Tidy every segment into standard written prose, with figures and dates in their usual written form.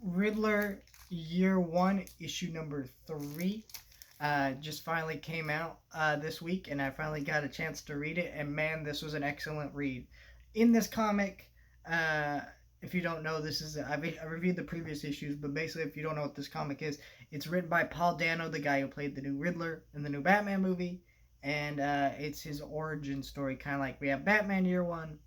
Riddler Year 1, issue number 3, just finally came out this week, and I finally got a chance to read it. And man, this was an excellent read. In this comic, uh, if you don't know, I reviewed the previous issues, but basically, if you don't know what this comic is, it's written by Paul Dano, the guy who played the new Riddler in the new Batman movie, and it's his origin story, kind of like we have Batman Year 1,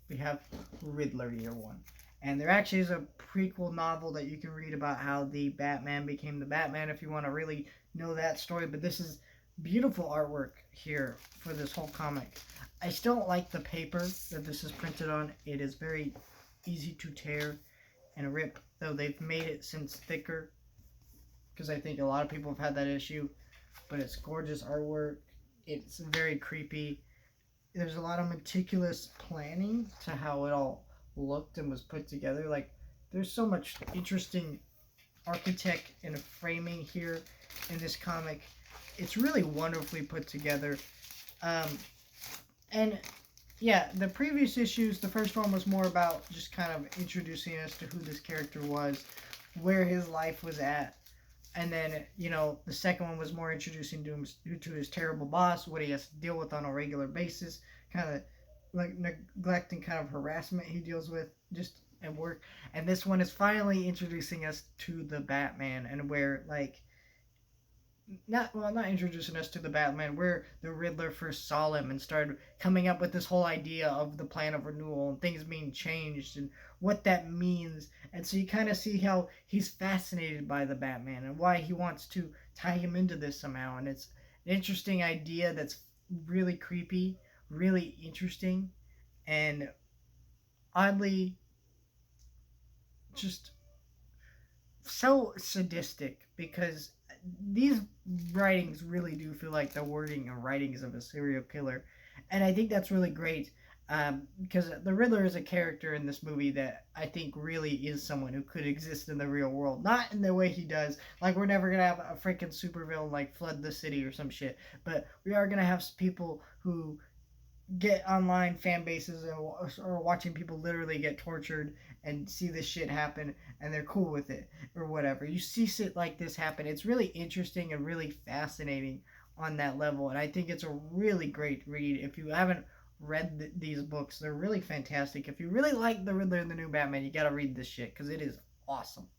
we have Riddler Year 1. And there actually is a prequel novel that you can read about how the Batman became the Batman if you want to really know that story. But this is beautiful artwork here for this whole comic. I still don't like the paper that this is printed on. It is very easy to tear and rip, though they've made it since thicker because I think a lot of people have had that issue. But it's gorgeous artwork. It's very creepy. There's a lot of meticulous planning to how it all looked and was put together. Like, there's so much interesting architect and framing here in this comic. It's really wonderfully put together. Um, and yeah, the previous issues, the first one was more about just kind of introducing us to who this character was, where his life was at. And then, the second one was more introducing to his terrible boss, what he has to deal with on a regular basis, kind of like neglect and kind of harassment he deals with just at work. And this one is finally introducing us to the Batman, and where, like, not introducing us to the Batman, where the Riddler first saw him and started coming up with this whole idea of the plan of renewal and things being changed and what that means. And so you kind of see how he's fascinated by the Batman and why he wants to tie him into this somehow. And it's an interesting idea that's really creepy, really interesting, and oddly just so sadistic, because these writings really do feel like the wording and writings of a serial killer. And I think that's really great, because the Riddler is a character in this movie that I think really is someone who could exist in the real world. Not in the way he does. Like, we're never going to have a freaking supervillain like flood the city or some shit. But we are going to have people who get online fan bases or watching people literally get tortured and see this shit happen, and they're cool with it or whatever. You see shit like this happen. It's really interesting and really fascinating on that level, and I think it's a really great read. If you haven't read these books, they're really fantastic. If you really like the Riddler and the new Batman, you gotta read this shit because it is awesome.